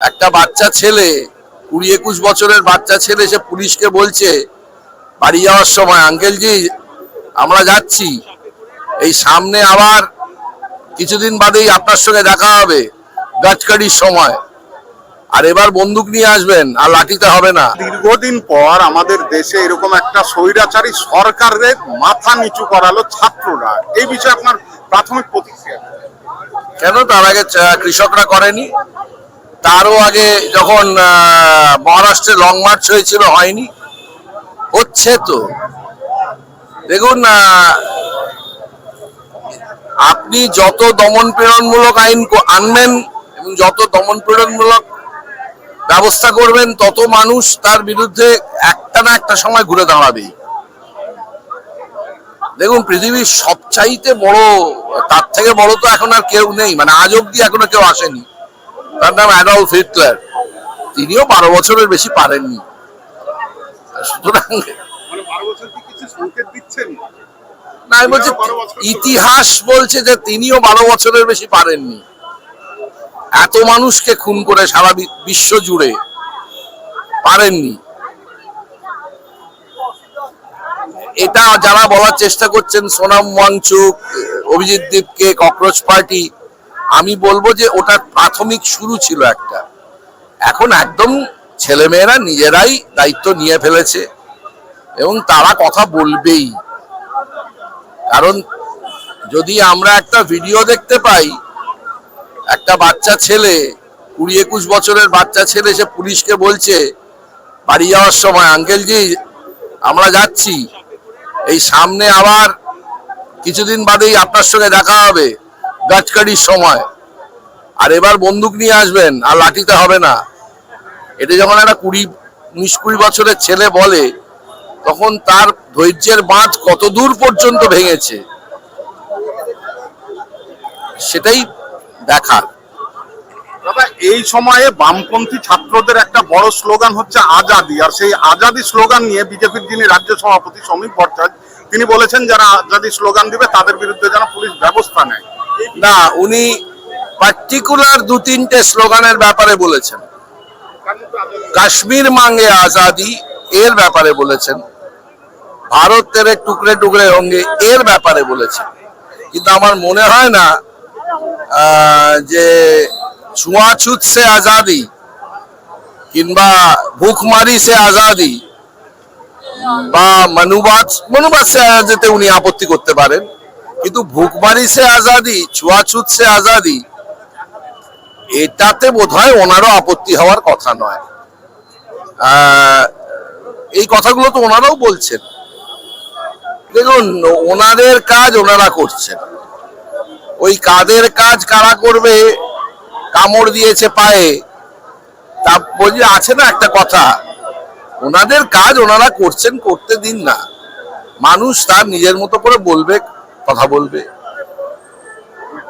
একটা বাচ্চা ছেলে 20-21 বছরের বাচ্চা ছেলে সে পুলিশকে বলছে বাড়ি যাওয়ার সময়, আঙ্কেলজি আমরা যাচ্ছি, এই সামনে আবার কিছুদিন বাদেই আপনার সঙ্গে দেখা হবে গাছকাড়ির সময়, আর এবার বন্দুক নিয়ে আসবেন আর লাঠিতে হবে না। দীর্ঘদিন পর আমাদের দেশে এরকম একটা স্বৈরাচারী সরকারের মাথা নিচু করালো ছাত্ররা, এই বিষয়ে আপনার প্রাথমিক প্রতিক্রিয়া? কেন তার আগে কৃষকরা করেনি? তারও আগে যখন মহারাষ্ট্রে লং মার্চ হয়েছিল হয়নি? হচ্ছে তো। দেখুন, আপনি যত দমন পীড়নমূলক আইন আনবেন এবং যত দমন পীড়নমূলক ব্যবস্থা করবেন তত মানুষ তার বিরুদ্ধে একটা না একটা সময় ঘুরে দাঁড়াবেই। দেখুন, পৃথিবীর সবচাইতে বড়, তার থেকে বড় তো এখন আর কেউ নেই, মানে আজ অব্দি এখনো কেউ আসেনি। তার নাম অ্যাডলফ হিটলার। তিনিও 12 বছরের বেশি পারেননি। সুতরাং না, আমি বলছি ইতিহাস বলছে যে তিনিও 12 বছরের বেশি পারেননি। এত মানুষকে খুন করে সারা বিশ্ব জুড়ে পারেননি। এটা যারা বলার চেষ্টা করছেন সোনাম ওয়াংচুক, অভিজিৎ দীপকে, ককরোচ পার্টি, আমি বলবো যে ওটা প্রাথমিক শুরু ছিল একটা। এখন একদম ছেলেমেয়েরা নিজেরাই দায়িত্ব নিয়ে ফেলেছে এবং তারা কথা বলবেই। কারণ যদি আমরা একটা ভিডিও দেখতে পাই, একটা বাচ্চা ছেলে 20-21 বছরের বাচ্চা ছেলে সে পুলিশকে বলছে বাড়ি যাওয়ার সময়, আঙ্কেলজি আমরা যাচ্ছি, এই সামনে আবার কিছুদিন বাদেই আপনার সঙ্গে দেখা হবে গাছকাড়ির সময়, আর এবার বন্দুক নিয়ে আসবেন আর লাঠিতে হবে না। এটা যখন একটা 19-20 বছরের ছেলে বলে, তখন তার ধৈর্যের বাঁধ কত দূর পর্যন্ত ভেঙেছে সেটাই দেখার। দাদা, এই সময়ে বামপন্থী ছাত্রদের একটা বড় স্লোগান হচ্ছে আজাদি, আর সেই আজাদি স্লোগান নিয়ে বিজেপির যিনি রাজ্য সভাপতি সমীপ ভট্টাচার্য, তিনি বলেছেন যারা আজাদি স্লোগান দিবে তাদের বিরুদ্ধে যেন পুলিশ ব্যবস্থা নেয়। না, উনি পার্টিকুলার 2-3টে স্লোগানের ব্যাপারে বলেছেন। কাশ্মীর মাঙ্গে আজাদি এর ব্যাপারে বলেছেন, ভারত তেরে টুকরে টুকরে হোঙ্গে এর ব্যাপারে বলেছেন। কিন্তু আমার মনে হয় না যে ছুঁয়াছুত সে আজাদি কিংবা ভুখমারি সে আজাদি বা মনুবাদ সে আজাদিতে উনি আপত্তি করতে পারেন, কিন্তু ভুখমারি সে আজাদি, ছুঁয়াছুত সে আজাদি, এটাতে বোধহয় ওনারও আপত্তি হওয়ার কথা নয়। এই কথাগুলো তো ওনারাও বলছেন। দেখুন, ওনাদের কাজ ওনারা করছেন, ওই কাদের কাজ কারা করবে, কামড় দিয়েছে পায়ে, তা বলি আছে না একটা কথা, ওনাদের কাজ ওনারা করছেন, করতে দিন না। মানুষ তার নিজের মতো করে বলবে, কথা বলবে।